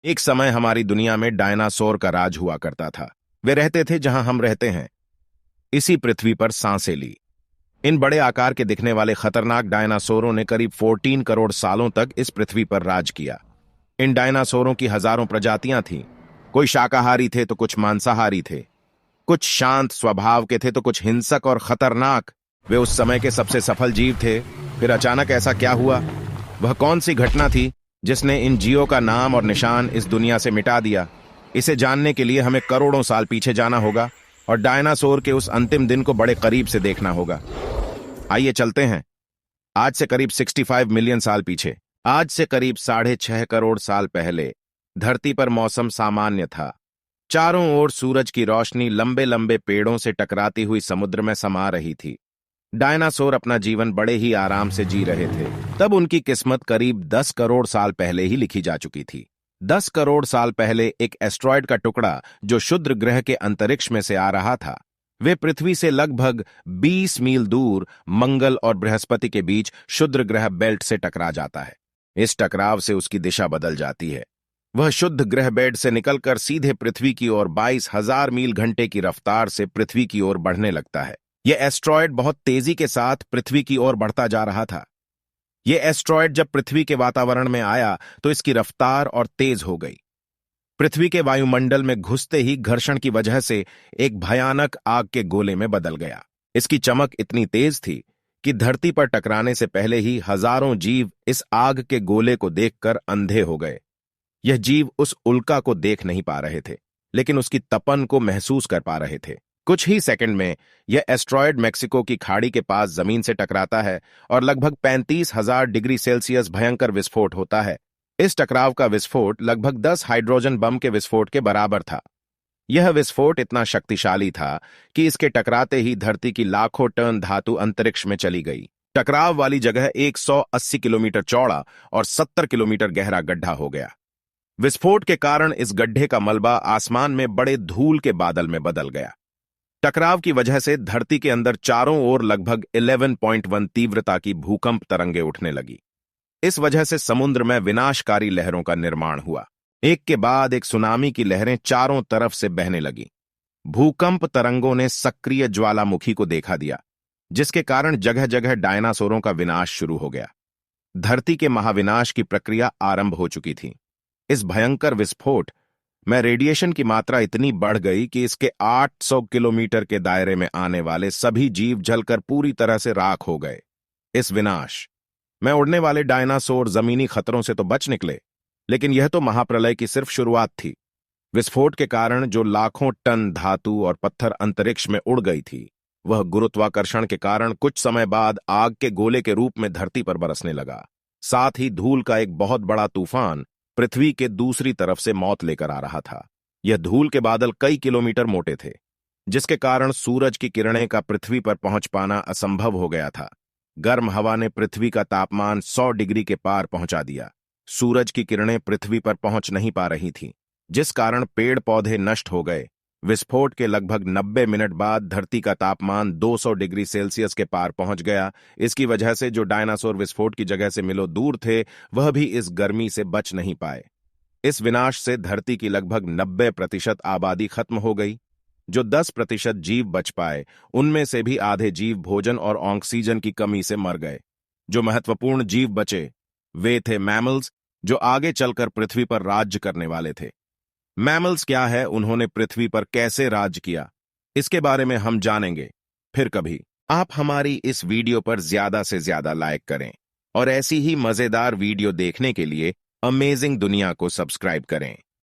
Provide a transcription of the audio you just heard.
एक समय हमारी दुनिया में डायनासोर का राज हुआ करता था। वे रहते थे जहां हम रहते हैं, इसी पृथ्वी पर सांसें ली। इन बड़े आकार के दिखने वाले खतरनाक डायनासोरों ने करीब 14 करोड़ सालों तक इस पृथ्वी पर राज किया। इन डायनासोरों की हजारों प्रजातियां थीं। कोई शाकाहारी थे तो कुछ मांसाहारी थे, कुछ शांत स्वभाव के थे तो कुछ हिंसक और खतरनाक। वे उस समय के सबसे सफल जीव थे। फिर अचानक ऐसा क्या हुआ? वह कौन सी घटना थी जिसने इन जीवों का नाम और निशान इस दुनिया से मिटा दिया? इसे जानने के लिए हमें करोड़ों साल पीछे जाना होगा और डायनासोर के उस अंतिम दिन को बड़े करीब से देखना होगा। आइए चलते हैं आज से करीब 65 मिलियन साल पीछे। आज से करीब 6.5 करोड़ साल पहले धरती पर मौसम सामान्य था। चारों ओर सूरज की रोशनी लंबे लंबे पेड़ों से टकराती हुई समुद्र में समा रही थी। डायनासोर अपना जीवन बड़े ही आराम से जी रहे थे। तब उनकी किस्मत करीब 10 करोड़ साल पहले ही लिखी जा चुकी थी। 10 करोड़ साल पहले एक एस्ट्रॉयड का टुकड़ा जो क्षुद्र ग्रह के अंतरिक्ष में से आ रहा था, वे पृथ्वी से लगभग 20 मील दूर मंगल और बृहस्पति के बीच क्षुद्र ग्रह बेल्ट से टकरा जाता है। इस टकराव से उसकी दिशा बदल जाती है। वह शुद्ध ग्रह बेल्ट से निकलकर सीधे पृथ्वी की ओर 22,000 मील घंटे की रफ्तार से पृथ्वी की ओर बढ़ने लगता है। यह एस्ट्रॉयड बहुत तेजी के साथ पृथ्वी की ओर बढ़ता जा रहा था। यह एस्ट्रॉयड जब पृथ्वी के वातावरण में आया तो इसकी रफ्तार और तेज हो गई। पृथ्वी के वायुमंडल में घुसते ही घर्षण की वजह से एक भयानक आग के गोले में बदल गया। इसकी चमक इतनी तेज थी कि धरती पर टकराने से पहले ही हजारों जीव इस आग के गोले को देखकर अंधे हो गए। यह जीव उस उल्का को देख नहीं पा रहे थे, लेकिन उसकी तपन को महसूस कर पा रहे थे। कुछ ही सेकंड में यह एस्ट्रॉयड मेक्सिको की खाड़ी के पास जमीन से टकराता है और लगभग 35,000 डिग्री सेल्सियस भयंकर विस्फोट होता है। इस टकराव का विस्फोट लगभग 10 हाइड्रोजन बम के विस्फोट के बराबर था। यह विस्फोट इतना शक्तिशाली था कि इसके टकराते ही धरती की लाखों टन धातु अंतरिक्ष में चली गई। टकराव वाली जगह 180 किलोमीटर चौड़ा और 70 किलोमीटर गहरा गड्ढा हो गया। विस्फोट के कारण इस गड्ढे का मलबा आसमान में बड़े धूल के बादल में बदल गया। टकराव की वजह से धरती के अंदर चारों ओर लगभग 11.1 तीव्रता की भूकंप तरंगें उठने लगी। इस वजह से समुद्र में विनाशकारी लहरों का निर्माण हुआ। एक के बाद एक सुनामी की लहरें चारों तरफ से बहने लगी। भूकंप तरंगों ने सक्रिय ज्वालामुखी को देखा दिया, जिसके कारण जगह जगह डायनासोरों का विनाश शुरू हो गया। धरती के महाविनाश की प्रक्रिया आरंभ हो चुकी थी। इस भयंकर विस्फोट में रेडिएशन की मात्रा इतनी बढ़ गई कि इसके 800 किलोमीटर के दायरे में आने वाले सभी जीव जलकर पूरी तरह से राख हो गए। इस विनाश में उड़ने वाले डायनासोर जमीनी खतरों से तो बच निकले, लेकिन यह तो महाप्रलय की सिर्फ शुरुआत थी। विस्फोट के कारण जो लाखों टन धातु और पत्थर अंतरिक्ष में उड़ गई थी, वह गुरुत्वाकर्षण के कारण कुछ समय बाद आग के गोले के रूप में धरती पर बरसने लगा। साथ ही धूल का एक बहुत बड़ा तूफान पृथ्वी के दूसरी तरफ से मौत लेकर आ रहा था। यह धूल के बादल कई किलोमीटर मोटे थे, जिसके कारण सूरज की किरणें का पृथ्वी पर पहुंच पाना असंभव हो गया था। गर्म हवा ने पृथ्वी का तापमान 100 डिग्री के पार पहुंचा दिया। सूरज की किरणें पृथ्वी पर पहुंच नहीं पा रही थीं, जिस कारण पेड़ पौधे नष्ट हो गए। विस्फोट के लगभग 90 मिनट बाद धरती का तापमान 200 डिग्री सेल्सियस के पार पहुंच गया। इसकी वजह से जो डायनासोर विस्फोट की जगह से मिलो दूर थे, वह भी इस गर्मी से बच नहीं पाए। इस विनाश से धरती की लगभग 90% आबादी खत्म हो गई। जो 10% जीव बच पाए, उनमें से भी आधे जीव भोजन और ऑक्सीजन की कमी से मर गए। जो महत्वपूर्ण जीव बचे, वे थे मैमल्स, जो आगे चलकर पृथ्वी पर राज्य करने वाले थे। मैमल्स क्या है, उन्होंने पृथ्वी पर कैसे राज किया, इसके बारे में हम जानेंगे फिर कभी। आप हमारी इस वीडियो पर ज्यादा से ज्यादा लाइक करें और ऐसी ही मजेदार वीडियो देखने के लिए अमेजिंग दुनिया को सब्सक्राइब करें।